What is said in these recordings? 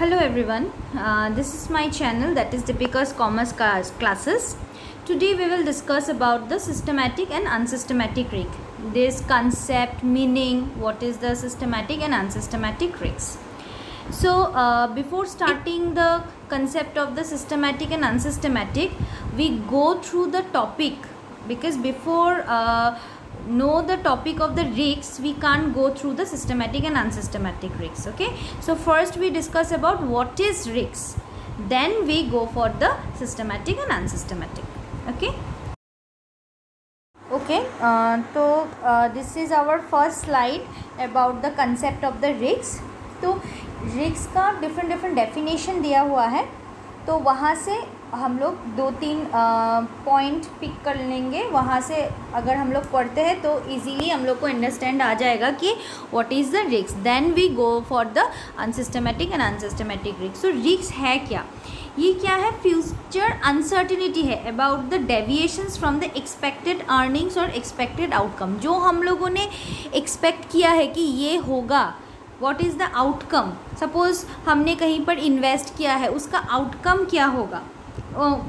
Hello everyone, this is my channel, that is Deepika's Commerce Classes. Today we will discuss about the systematic and unsystematic risk. This concept, meaning, what is the systematic and unsystematic risks. So before starting the concept of the systematic and unsystematic, we go through the topic, because before know the topic of the risks, we can't go through the systematic and unsystematic risks. Okay, so first we discuss about what is risks, then we go for the systematic and unsystematic. Okay, so this is our first slide about the concept of the risks. तो risk का different definition दिया हुआ है, तो वहाँ से हम लोग 2-3 पॉइंट पिक कर लेंगे. वहाँ से अगर हम लोग पढ़ते हैं तो इजीली हम लोग को अंडरस्टैंड आ जाएगा कि what is the risk. Then we go for the unsystematic and unsystematic risk. So risk है क्या? ये क्या है? फ्यूचर अनसर्टिनिटी है about the deviations from the expected earnings और एक्सपेक्टेड आउटकम. जो हम लोगों ने एक्सपेक्ट किया है कि ये होगा, what is the outcome. Suppose हमने कहीं पर इन्वेस्ट किया है, उसका आउटकम क्या होगा,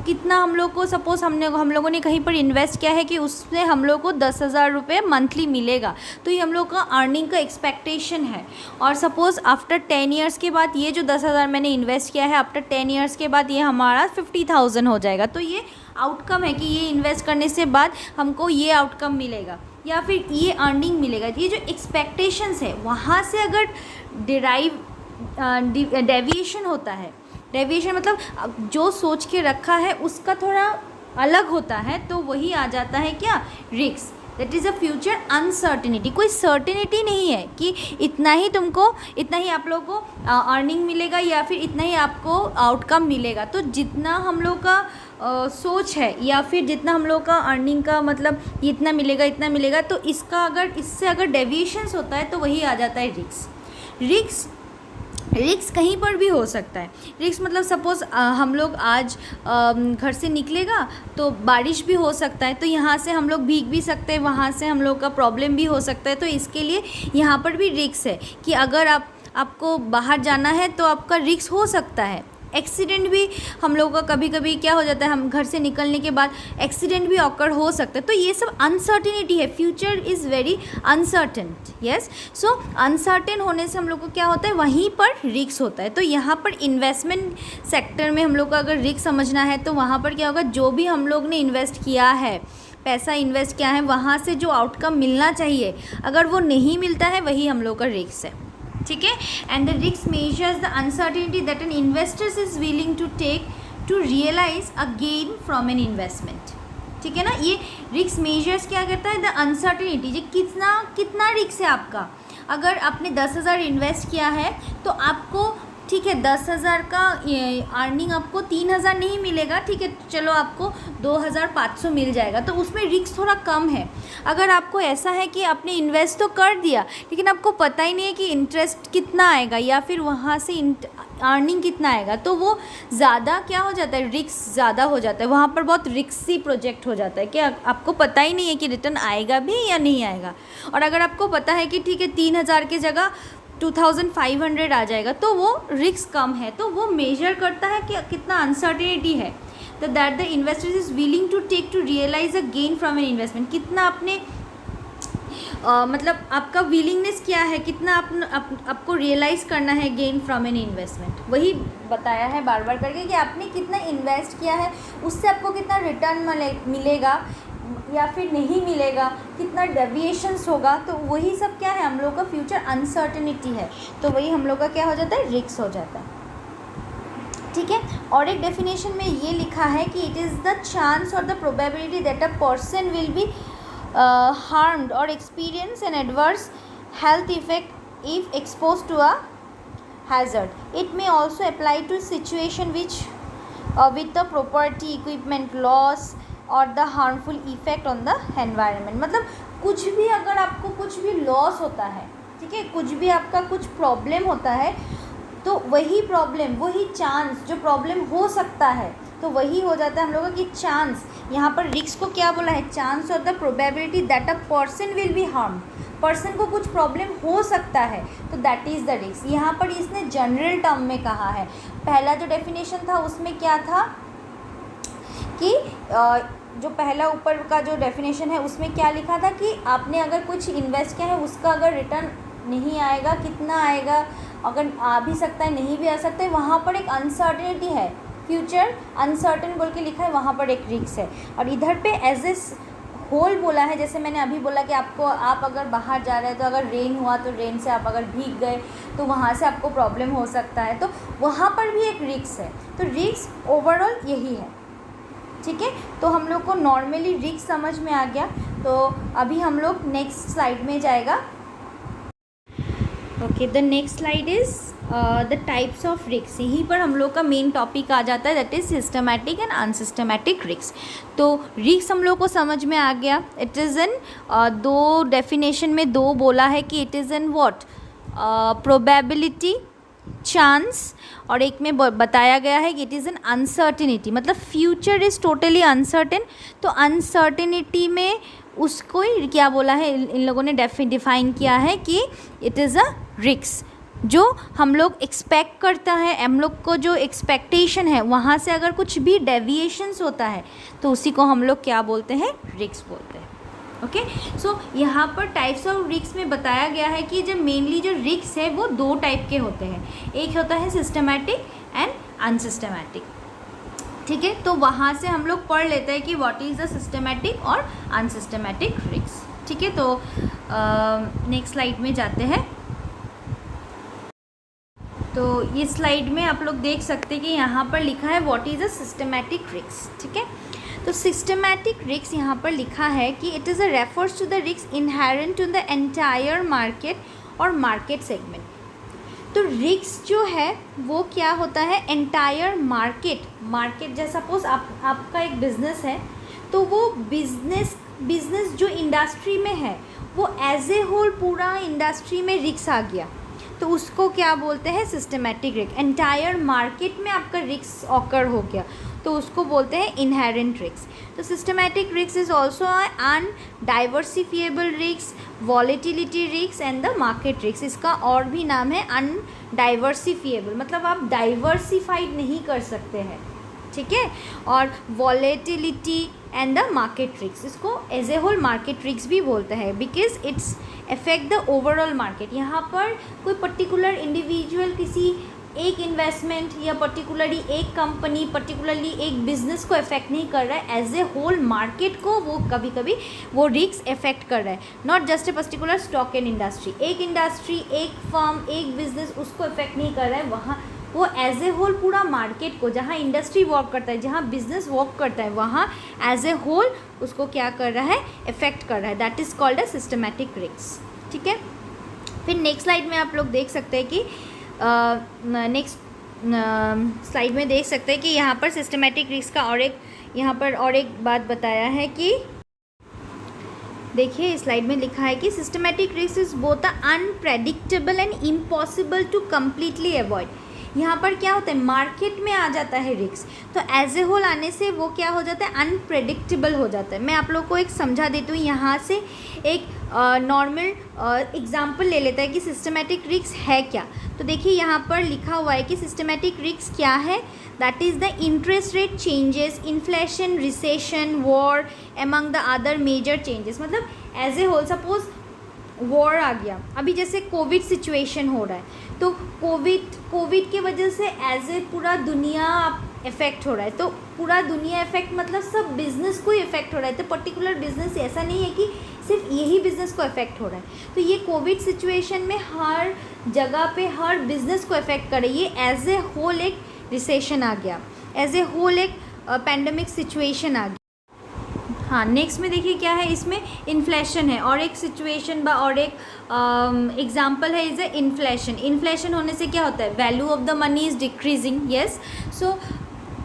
कितना हम लोग को, सपोज़ हम लोगों ने कहीं पर इन्वेस्ट किया है कि उससे हम लोग को 10,000 रुपये मंथली मिलेगा, तो ये हम लोग का अर्निंग का एक्सपेक्टेशन है. और सपोज़ आफ्टर 10 ईयर्स के बाद ये जो 10,000 मैंने इन्वेस्ट किया है, आफ्टर 10 ईयर्स के बाद ये हमारा 50,000 हो जाएगा. तो ये आउटकम है कि ये इन्वेस्ट करने से बाद हमको ये आउटकम मिलेगा या फिर ये अर्निंग मिलेगा. ये जो एक्सपेक्टेशंस है, वहाँ से अगर डेविएशन होता है, डेविएशन मतलब जो सोच के रखा है उसका थोड़ा अलग होता है, तो वही आ जाता है क्या? Risk. That is a future uncertainty. कोई सर्टिनिटी नहीं है कि इतना ही आप लोगों को अर्निंग मिलेगा या फिर इतना ही आपको आउटकम मिलेगा. तो जितना हम लोग का सोच है या फिर जितना हम लोग का अर्निंग का मतलब इतना मिलेगा, तो इससे अगर डेविएशंस होता है तो वही आ जाता है रिस्क. रिस्क कहीं पर भी हो सकता है. रिस्क मतलब सपोज़ हम लोग आज घर से निकलेगा तो बारिश भी हो सकता है, तो यहाँ से हम लोग भीग भी सकते हैं, वहाँ से हम लोग का प्रॉब्लम भी हो सकता है. तो इसके लिए यहाँ पर भी रिस्क है कि अगर आपको बाहर जाना है तो आपका रिस्क हो सकता है. एक्सीडेंट भी हम लोगों का कभी क्या हो जाता है, हम घर से निकलने के बाद एक्सीडेंट भी ऑकर हो सकता है. तो ये सब अनसर्टिनिटी है. Future is very uncertain. Yes, so uncertain होने से हम लोग को क्या होता है, वहीं पर रिस्क होता है. तो यहाँ पर इन्वेस्टमेंट सेक्टर में हम लोग को अगर रिस्क समझना है तो वहाँ पर क्या होगा, जो भी हम लोग ने इन्वेस्ट किया है, पैसा इन्वेस्ट किया है, वहाँ से जो आउटकम मिलना चाहिए अगर वो नहीं मिलता है, वही हम लोग का रिस्क है. ठीक है. And the risk measures the uncertainty that an investors is willing to take to realise a gain from an investment. ठीक है ना. ये रिस्क मेजर्स क्या करता है? The uncertainty. जो कितना रिस्क है आपका. अगर आपने 10,000 इन्वेस्ट किया है तो आपको, ठीक है, 10,000 का अर्निंग आपको 3,000 नहीं मिलेगा, ठीक है, चलो आपको 2,500 मिल जाएगा, तो उसमें रिस्क थोड़ा कम है. अगर आपको ऐसा है कि आपने इन्वेस्ट तो कर दिया लेकिन आपको पता ही नहीं है कि इंटरेस्ट कितना आएगा या फिर वहाँ से अर्निंग कितना आएगा, तो वो ज़्यादा क्या हो जाता है, रिस्क ज़्यादा हो जाता है. वहाँ पर बहुत रिस्की प्रोजेक्ट हो जाता है कि आपको पता ही नहीं है कि रिटर्न आएगा भी या नहीं आएगा. और अगर आपको पता है कि ठीक है 3,000 की जगह 2,500 आ जाएगा, तो वो रिस्क कम है. तो वो मेजर करता है कि कितना अनसर्टेनिटी है. तो that the investor is willing to take to realise a gain from an investment. कितना आपने मतलब आपका विलिंगनेस क्या है, कितना आपको रियलाइज़ करना है गेन फ्रॉम एन इन्वेस्टमेंट. वही बताया है बार बार करके कि आपने कितना इन्वेस्ट किया है, उससे आपको कितना रिटर्न मिलेगा या फिर नहीं मिलेगा, कितना डेविएशंस होगा. तो वही सब क्या है, हम लोग का फ्यूचर अनसर्टेनिटी है. तो वही हम लोग का क्या हो जाता है, रिस्क हो जाता है. ठीक है. और एक डेफिनेशन में ये लिखा है कि इट इज़ द चांस और the probability that a person will be harmed or experience an adverse health effect if exposed to a hazard. It may also apply to situation which with the property equipment loss or the harmful effect on the environment. मतलब कुछ भी, अगर आपको कुछ भी loss होता है, ठीक है, कुछ भी आपका कुछ प्रॉब्लम होता है, तो वही प्रॉब्लम, वही चांस जो प्रॉब्लम हो सकता है, तो वही हो जाता है हम लोगों की चांस. यहाँ पर रिस्क को क्या बोला है, चांस और the probability that a person will be harm. Person को कुछ प्रॉब्लम हो सकता है, तो दैट इज़ द रिस्क। यहाँ पर इसने जनरल टर्म में कहा है। पहला जो डेफिनेशन था उसमें क्या था कि जो पहला ऊपर का जो डेफिनेशन है उसमें क्या लिखा था कि आपने अगर कुछ इन्वेस्ट किया है उसका अगर रिटर्न नहीं आएगा, कितना आएगा, अगर आ भी सकता है नहीं भी आ सकता है, वहाँ पर एक अनसर्टेनिटी है, फ्यूचर अनसर्टेन बोल के लिखा है, वहाँ पर एक रिस्क है। और इधर पे एज ए होल बोला है, जैसे मैंने अभी बोला कि आपको, आप अगर बाहर जा रहे हैं तो अगर रेन हुआ तो रेन से आप अगर भीग गए तो वहाँ से आपको प्रॉब्लम हो सकता है, तो वहाँ पर भी एक रिस्क है। तो रिस्क ओवरऑल यही है, ठीक है। तो हम लोग को नॉर्मली रिस्क समझ में आ गया। तो अभी हम लोग नेक्स्ट स्लाइड में जाएगा। Okay, the next slide is the types of risk. यहीं पर हम लोग का मेन टॉपिक आ जाता है, that is systematic and unsystematic risk. तो रिस्क हम लोग को समझ में आ गया। इट इज़ इन दो डेफिनेशन में दो बोला है कि it is in what, probability, chance, और एक में बताया गया है कि इट इज़ एन अनसर्टिनिटी, मतलब फ्यूचर इज़ टोटली अनसर्टेन। तो अनसर्टिनिटी में उसको ही क्या बोला है, इन लोगों ने डिफाइन किया है कि इट इज़ अ रिस्क, जो हम लोग एक्सपेक्ट करता है, हम लोग को जो एक्सपेक्टेशन है वहाँ से अगर कुछ भी डेविएशंस होता है तो उसी को हम लोग क्या बोलते हैं, रिस्क बोलते हैं। ओके, सो यहाँ पर टाइप्स ऑफ रिस्क में बताया गया है कि जो मेनली जो रिस्क है वो दो टाइप के होते हैं, एक होता है सिस्टमैटिक एंड अनसिस्टमैटिक, ठीक है। तो वहाँ से हम लोग पढ़ लेते हैं कि व्हाट इज़ द सिस्टमैटिक और अनसिस्टमैटिक रिस्क, ठीक है। तो नेक्स्ट स्लाइड में जाते हैं। तो इस स्लाइड में आप लोग देख सकते हैं कि यहाँ पर लिखा है what is a systematic risk, ठीक है। तो सिस्टमैटिक रिस्क यहाँ पर लिखा है कि it is a refers to the risk inherent to the entire market और मार्केट सेगमेंट। तो रिस्क जो है वो क्या होता है, एंटायर मार्केट जैसा सपोज आपका एक बिज़नेस है, तो वो बिज़नेस जो इंडस्ट्री में है वो एज ए होल पूरा इंडस्ट्री में रिस्क आ गया, तो उसको क्या बोलते हैं, सिस्टमैटिक रिस्क। एंटायर मार्केट में आपका रिस्क ऑकर हो गया तो उसको बोलते हैं इनहेरेंट रिस्क। तो systematic risk is also undiversifiable risk, volatility risk and the market risk. इसका और भी नाम है अनडाइवर्सिफिएबल, मतलब आप डाइवर्सिफाइड नहीं कर सकते हैं, ठीक है। और volatility and the market risk, इसको as a whole market risk भी बोलते हैं, because it's affect the overall market. यहाँ पर कोई पर्टिकुलर इंडिविजुअल किसी एक इन्वेस्टमेंट या पर्टिकुलरली एक कंपनी, पर्टिकुलरली एक बिजनेस को इफेक्ट नहीं कर रहा है, एज ए होल मार्केट को वो कभी कभी वो रिस्क इफेक्ट कर रहा है, not just a particular stock and industry. एक इंडस्ट्री, एक फर्म, एक बिजनेस उसको इफेक्ट नहीं कर रहा है, वहाँ वो एज ए होल पूरा मार्केट को, जहाँ इंडस्ट्री वर्क करता है, जहाँ बिजनेस वर्क करता है, वहाँ एज ए होल उसको क्या कर रहा है, इफेक्ट कर रहा है। That is called a systematic risk, ठीक है। फिर नेक्स्ट स्लाइड में आप लोग देख सकते हैं कि नेक्स्ट स्लाइड में देख सकते हैं कि यहाँ पर सिस्टमैटिक रिस्क का और एक यहाँ पर और एक बात बताया है कि देखिए इस स्लाइड में लिखा है कि systematic risk is both unpredictable and impossible to completely avoid. यहाँ पर क्या होता है, मार्केट में आ जाता है रिस्क, तो एज ए होल आने से वो क्या हो जाता है, अनप्रेडिक्टेबल हो जाता है। मैं आप लोग को एक समझा देती हूँ, यहाँ से एक नॉर्मल एग्जांपल ले लेता है कि सिस्टमैटिक रिस्क है क्या। तो देखिए यहाँ पर लिखा हुआ है कि सिस्टमैटिक रिस्क क्या है, that is the interest rate changes, inflation, recession, war among the other major changes. मतलब as a whole suppose war आ गया, अभी जैसे कोविड सिचुएशन हो रहा है, तो कोविड के वजह से एज ए पूरा दुनिया इफेक्ट हो रहा है, तो पूरा दुनिया इफेक्ट मतलब सब बिजनेस को ही इफेक्ट हो रहा है। तो पर्टिकुलर बिजनेस ऐसा नहीं है कि सिर्फ यही बिज़नेस को इफेक्ट हो रहा है, तो ये कोविड सिचुएशन में हर जगह पे हर बिज़नेस को इफेक्ट कर रही है। एज ए होल एक रिसेशन आ गया, एज ए होल एक पैंडमिक सिचुएशन आ गया। हाँ, नेक्स्ट में देखिए क्या है, इसमें इन्फ्लेशन है और एक सिचुएशन और एक एग्जाम्पल है इज ए इन्फ्लेशन। इन्फ्लेशन होने से क्या होता है, value of the money is decreasing, yes. So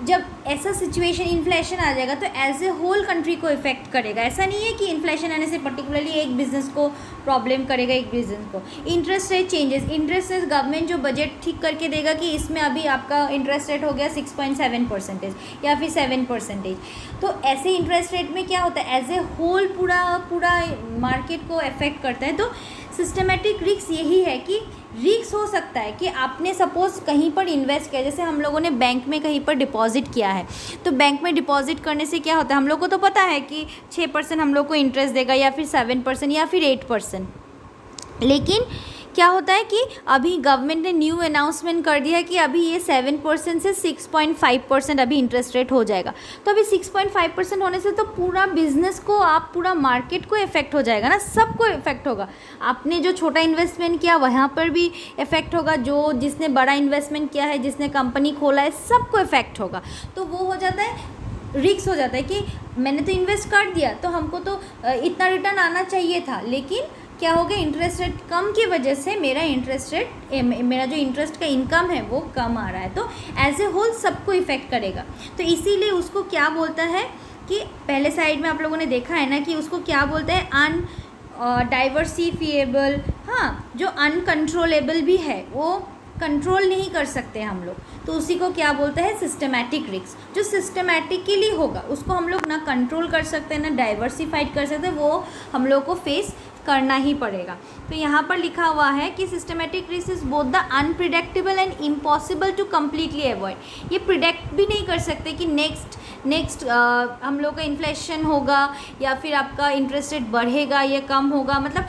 जब ऐसा सिचुएशन इन्फ्लेशन आ जाएगा तो एज ए होल कंट्री को इफेक्ट करेगा। ऐसा नहीं है कि इन्फ्लेशन आने से पर्टिकुलरली एक बिजनेस को प्रॉब्लम करेगा, एक बिजनेस को। Interest rate changes, interest rate government जो बजट ठीक करके देगा कि इसमें अभी आपका इंटरेस्ट रेट हो गया 6.7% या फिर 7%। तो ऐसे इंटरेस्ट रेट में क्या होता है, एज ए होल पूरा मार्केट को इफेक्ट करता है। तो सिस्टमेटिक रिस्क यही है कि रिस्क हो सकता है कि आपने सपोज़ कहीं पर इन्वेस्ट किया, जैसे हम लोगों ने बैंक में कहीं पर डिपॉजिट किया है, तो बैंक में डिपॉजिट करने से क्या होता है, हम लोग को तो पता है कि 6% हम लोग को इंटरेस्ट देगा या फिर 7% या फिर 8%। लेकिन क्या होता है कि अभी गवर्नमेंट ने न्यू अनाउंसमेंट कर दिया है कि अभी ये 7% से 6.5% अभी इंटरेस्ट रेट हो जाएगा। तो अभी 6.5% होने से तो पूरा बिजनेस को, आप पूरा मार्केट को इफेक्ट हो जाएगा ना, सबको इफेक्ट होगा। आपने जो छोटा इन्वेस्टमेंट किया वहाँ पर भी इफेक्ट होगा, जो जिसने बड़ा इन्वेस्टमेंट किया है, जिसने कंपनी खोला है, सबको इफेक्ट होगा। तो वो हो जाता है, रिस्क हो जाता है कि मैंने तो इन्वेस्ट कर दिया तो हमको तो इतना रिटर्न आना चाहिए था, लेकिन क्या हो गया, इंटरेस्ट रेट कम की वजह से मेरा जो इंटरेस्ट का इनकम है वो कम आ रहा है। तो एज ए होल सबको इफ़ेक्ट करेगा। तो इसीलिए उसको क्या बोलता है कि पहले साइड में आप लोगों ने देखा है ना कि उसको क्या बोलते हैं, डाइवर्सिफिएबल। हाँ, जो अनकंट्रोलेबल भी है वो कंट्रोल नहीं कर सकते हम लोग, तो उसी को क्या बोलते हैं, सिस्टमैटिक रिस्क। जो सिस्टमैटिकली होगा उसको हम लोग ना कंट्रोल कर सकते हैं ना डाइवर्सिफाइड कर सकते हैं, वो हम लोग को फेस करना ही पड़ेगा। तो यहाँ पर लिखा हुआ है कि systematic risk is both the unpredictable and impossible to completely avoid. ये प्रिडिक्ट भी नहीं कर सकते कि नेक्स्ट हम लोग का इन्फ्लेशन होगा या फिर आपका इंटरेस्ट रेट बढ़ेगा या कम होगा, मतलब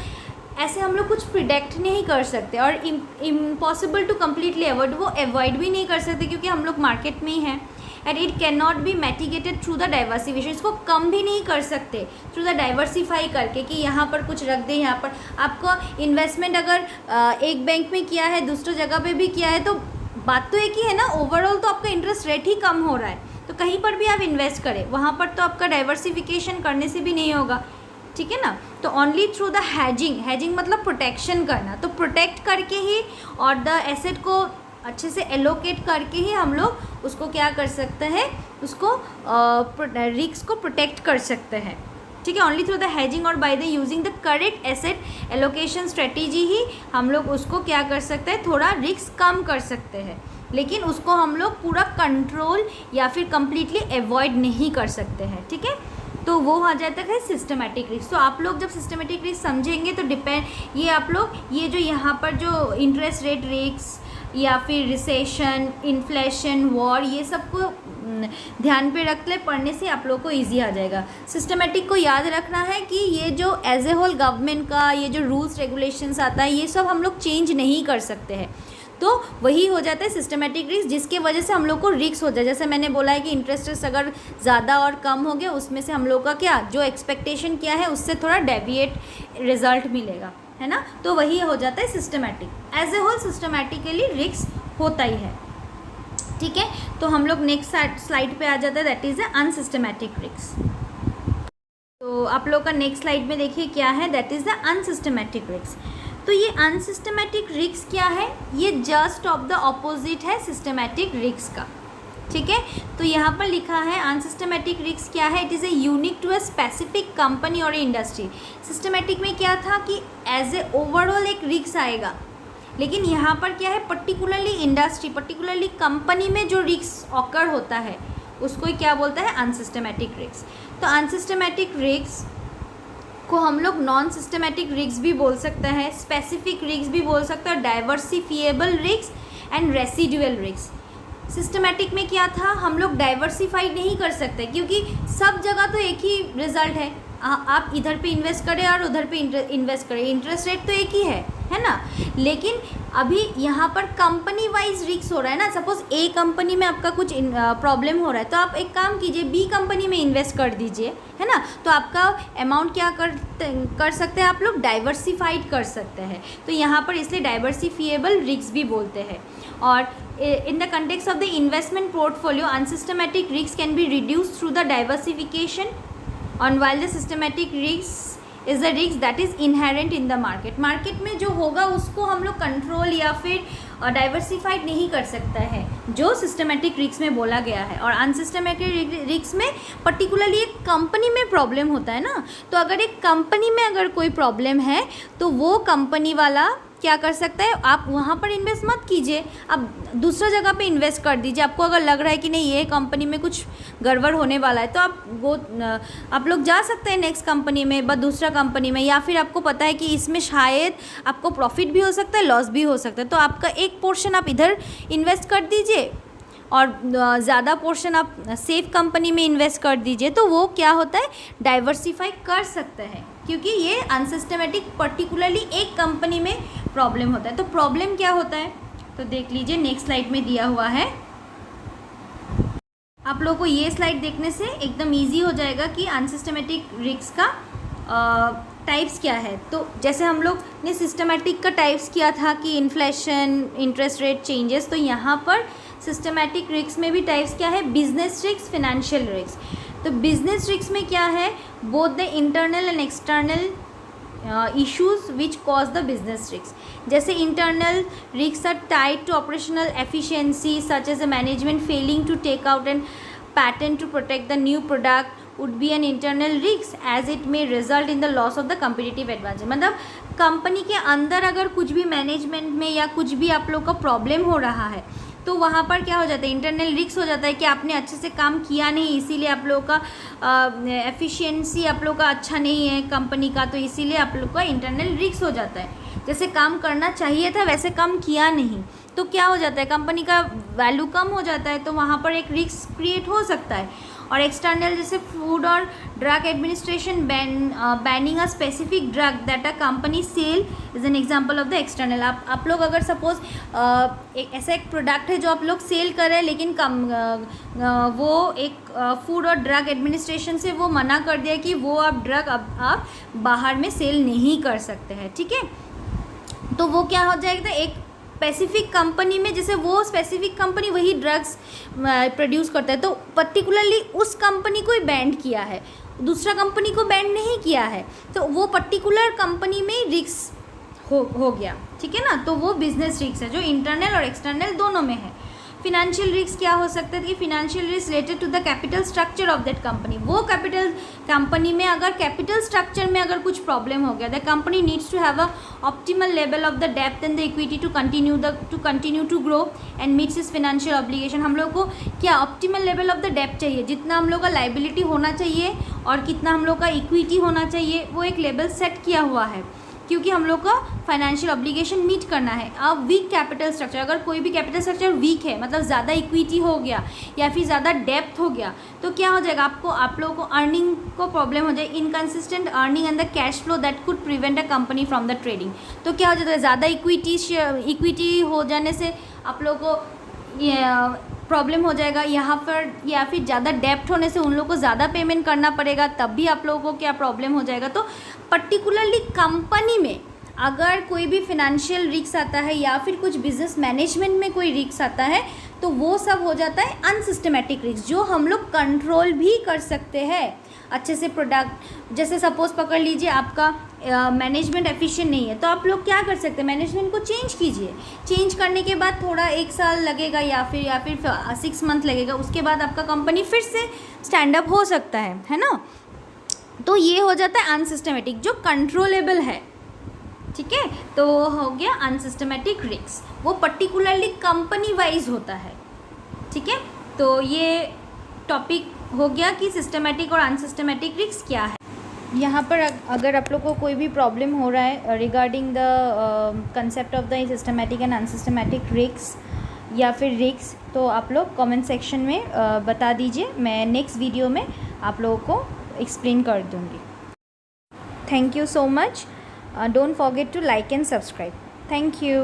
ऐसे हम लोग कुछ प्रिडिक्ट नहीं कर सकते। और इम्पॉसिबल टू कम्प्लीटली अवॉइड, वो अवॉइड भी नहीं कर सकते क्योंकि हम लोग मार्केट में ही हैं। And it can not be mitigated through the diversification, इसको कम भी नहीं कर सकते थ्रू द डाइवर्सिफाई करके कि यहाँ पर कुछ रख दें, यहाँ पर आपको इन्वेस्टमेंट अगर एक बैंक में किया है, दूसरी जगह पे भी किया है, तो बात तो एक ही है ना, ओवरऑल तो आपका इंटरेस्ट रेट ही कम हो रहा है। तो कहीं पर भी आप इन्वेस्ट करें, वहाँ पर तो आपका डाइवर्सिफिकेशन करने से भी नहीं होगा, ठीक है ना। तो ओनली थ्रू द हैजिंग मतलब प्रोटेक्शन करना, तो प्रोटेक्ट करके ही और द एसेट को अच्छे से एलोकेट करके ही हम लोग उसको क्या कर सकते हैं, उसको रिस्क को प्रोटेक्ट कर सकते हैं, ठीक है। ओनली थ्रू द हैजिंग और by the using the correct asset allocation strategy ही हम लोग उसको क्या कर सकते हैं, थोड़ा रिस्क कम कर सकते हैं, लेकिन उसको हम लोग पूरा कंट्रोल या फिर कम्प्लीटली अवॉइड नहीं कर सकते हैं, ठीक है। तो वो आ जाता है सिस्टमैटिक रिस्क। तो आप लोग जब सिस्टमैटिक रिस्क समझेंगे तो ये आप लोग ये जो यहाँ पर जो इंटरेस्ट रेट रिस्क या फिर रिसेशन, इन्फ्लेशन, वॉर, ये सब को ध्यान पे रख ले, पढ़ने से आप लोग को इजी आ जाएगा। सिस्टमैटिक को याद रखना है कि ये जो एज ए होल गवर्नमेंट का ये जो रूल्स रेगुलेशंस आता है, ये सब हम लोग चेंज नहीं कर सकते हैं। तो वही हो जाता है सिस्टमैटिक रिस्क, जिसके वजह से हम लोग को रिस्क हो जाए। जैसे मैंने बोला है कि इंटरेस्ट रेट अगर ज़्यादा और कम हो गया, उसमें से हम लोग का क्या जो एक्सपेक्टेशन किया है उससे थोड़ा डेविएट रिजल्ट मिलेगा, है ना। तो वही हो जाता है systematic. As a whole systematically risk होता ही है, ठीक है। तो हम लोग नेक्स्ट स्लाइड पे आ जाता है, that is the unsystematic risk. तो आप लोग का नेक्स्ट स्लाइड में देखिए क्या है, that is the unsystematic risk. तो ये अनसिस्टमैटिक रिस्क क्या है, ये जस्ट ऑफ द ऑपोजिट है सिस्टमैटिक रिस्क का, ठीक है। तो यहाँ पर लिखा है अनसिस्टमैटिक रिस्क क्या है, it is a unique to a specific company और इंडस्ट्री। सिस्टमैटिक में क्या था कि एज ए ओवरऑल एक रिस्क आएगा, लेकिन यहाँ पर क्या है, पर्टिकुलरली इंडस्ट्री, पर्टिकुलरली कंपनी में जो रिस्क ऑकर होता है उसको क्या बोलता है, अनसिस्टमैटिक रिस्क। तो अनसिस्टमैटिक रिस्क को हम लोग नॉन सिस्टमैटिक रिस्क भी बोल सकते हैं, स्पेसिफिक रिस्क भी बोल सकते हैं, diversifiable risk and residual risk. Systematic में क्या था, हम लोग डाइवर्सिफाइड नहीं कर सकते क्योंकि सब जगह तो एक ही रिजल्ट है, आप इधर पे इन्वेस्ट करें और उधर पे इन्वेस्ट करें, इंटरेस्ट रेट तो एक ही है ना। लेकिन अभी यहाँ पर कंपनी वाइज रिस्क हो रहा है ना, सपोज ए कंपनी में आपका कुछ प्रॉब्लम हो रहा है, तो आप एक काम कीजिए, बी कंपनी में इन्वेस्ट कर दीजिए, है ना। तो आपका अमाउंट क्या कर सकते हैं, आप लोग डाइवर्सिफाइड कर सकते हैं। तो यहाँ पर इसलिए डाइवर्सिफिएबल रिस्क भी बोलते हैं। और in the context of the investment portfolio, unsystematic risk can be reduced through the diversification, and while the systematic risk is the risk that is inherent in the market. Market में जो होगा उसको हम लोग कंट्रोल या फिर diversified नहीं कर सकता है, जो सिस्टमेटिक रिस्क में बोला गया है। और अनसिस्टमेटिक रिस्क में पर्टिकुलरली एक कंपनी में प्रॉब्लम होता है ना, तो अगर एक कंपनी में अगर कोई प्रॉब्लम है तो वो कंपनी वाला क्या कर सकता है, आप वहाँ पर इन्वेस्ट मत कीजिए, आप दूसरा जगह पे इन्वेस्ट कर दीजिए। आपको अगर लग रहा है कि नहीं ये कंपनी में कुछ गड़बड़ होने वाला है तो आप लोग जा सकते हैं नेक्स्ट कंपनी में, बस दूसरा कंपनी में, या फिर आपको पता है कि इसमें शायद आपको प्रॉफिट भी हो सकता है, लॉस भी हो सकता है, तो आपका एक पोर्शन आप इधर इन्वेस्ट कर दीजिए और ज़्यादा पोर्शन आप सेफ कंपनी में इन्वेस्ट कर दीजिए। तो वो क्या होता है, डाइवर्सिफाई कर सकता है, क्योंकि ये अनसिस्टमेटिक पर्टिकुलरली एक कंपनी में प्रॉब्लम होता है। तो प्रॉब्लम क्या होता है, तो देख लीजिए नेक्स्ट स्लाइड में दिया हुआ है। आप लोगों को ये स्लाइड देखने से एकदम इजी हो जाएगा कि अनसिस्टमेटिक रिस्क का टाइप्स क्या है। तो जैसे हम लोग ने सिस्टमेटिक का टाइप्स किया था कि इन्फ्लेशन, इंटरेस्ट रेट चेंजेस, तो यहाँ पर सिस्टमेटिक रिस्क में भी टाइप्स क्या है, बिजनेस रिस्क, फाइनेंशियल रिस्क। तो बिजनेस रिस्क में क्या है, both the internal and external issues which cause the business risks. जैसे internal risks are tied to operational efficiency such as a management failing to take out an patent to protect the new product would be an internal risk as it may result in the loss of the competitive advantage. मतलब company के अंदर अगर कुछ भी management में या कुछ भी आप लोग का प्रॉब्लम हो रहा है तो वहाँ पर क्या हो जाता है, इंटरनल रिस्क हो जाता है कि आपने अच्छे से काम किया नहीं, इसीलिए आप लोगों का एफिशिएंसी आप लोग का अच्छा नहीं है कंपनी का, तो इसीलिए आप लोग का इंटरनल रिस्क हो जाता है। जैसे काम करना चाहिए था वैसे काम किया नहीं तो क्या हो जाता है, कंपनी का वैल्यू कम हो जाता है, तो वहाँ पर एक रिस्क क्रिएट हो सकता है। और एक्सटर्नल जैसे फूड और drug administration banning a specific drug that a company sell is an example of the external. आप लोग अगर सपोज एक ऐसा एक प्रोडक्ट है जो आप लोग सेल कर रहे हैं, लेकिन वो एक फूड और ड्रग एडमिनिस्ट्रेशन से वो मना कर दिया कि वो आप ड्रग आप बाहर में सेल नहीं कर सकते हैं, ठीक है। तो वो क्या हो जाएगा, एक स्पेसिफिक कंपनी में, जैसे वो स्पेसिफिक कंपनी वही ड्रग्स प्रोड्यूस करता है तो पर्टिकुलरली उस कंपनी को ही बैंड किया है, दूसरा कंपनी को बैंड नहीं किया है, तो वो पर्टिकुलर कंपनी में रिस्क हो गया, ठीक है ना। तो वो बिजनेस रिस्क है जो इंटरनल और एक्सटर्नल दोनों में है। फिनेंशियल रिस्क क्या हो सकता है कि financial risk related to the capital structure of that company. वो कैपिटल कंपनी में अगर कैपिटल स्ट्रक्चर में अगर कुछ प्रॉब्लम हो गया, the company needs to have a optimal level of the डेप्थ and the equity to continue to grow and meets its financial obligation. हम लोग को क्या ऑप्टिमल लेवल ऑफ द डेप्थ चाहिए, जितना हम लोग का लाइबिलिटी होना चाहिए और कितना हम लोग का इक्विटी होना चाहिए, वो एक लेवल सेट किया हुआ है, क्योंकि हम लोग का फाइनेंशियल ऑब्लिगेशन मीट करना है। अब वीक कैपिटल स्ट्रक्चर, अगर कोई भी कैपिटल स्ट्रक्चर वीक है, मतलब ज़्यादा इक्विटी हो गया या फिर ज़्यादा डेप्थ हो गया, तो क्या हो जाएगा, आप लोगों को अर्निंग को प्रॉब्लम हो जाए, inconsistent earning and the cash flow that could prevent a company from the trading. तो क्या हो जाता है, ज़्यादा इक्विटी हो जाने से आप लोगों को प्रॉब्लम हो जाएगा यहाँ पर, या फिर ज़्यादा डेप्थ होने से उन लोगों को ज़्यादा पेमेंट करना पड़ेगा, तब भी आप लोगों को क्या प्रॉब्लम हो जाएगा। तो पर्टिकुलरली कंपनी में अगर कोई भी फिनेंशियल रिस्क आता है या फिर कुछ बिजनेस मैनेजमेंट में कोई रिस्क आता है तो वो सब हो जाता है अनसिस्टमेटिक रिस्क, जो हम लोग कंट्रोल भी कर सकते हैं अच्छे से। प्रोडक्ट जैसे सपोज पकड़ लीजिए आपका मैनेजमेंट एफिशिएंट नहीं है, तो आप लोग क्या कर सकते हैं, मैनेजमेंट को चेंज कीजिए। चेंज करने के बाद थोड़ा 1 साल लगेगा या फिर 6 मंथ लगेगा, उसके बाद आपका कंपनी फिर से स्टैंड अप हो सकता है ना। तो ये हो जाता है अनसिस्टमेटिक, जो कंट्रोलेबल है, ठीक है। तो हो गया अनसिस्टमेटिक रिस्क, वो पर्टिकुलरली कंपनी वाइज होता है, ठीक है। तो ये टॉपिक हो गया कि सिस्टमेटिक और अनसिस्टमेटिक रिस्क क्या है। यहाँ पर अगर आप लोग को कोई भी प्रॉब्लम हो रहा है regarding the concept of the systematic and unsystematic risk या फिर रिस्क, तो आप लोग कमेंट सेक्शन में बता दीजिए, मैं नेक्स्ट वीडियो में आप लोगों को एक्सप्लेन कर दूँगी। Thank you so much. Don't forget to like and subscribe. Thank you.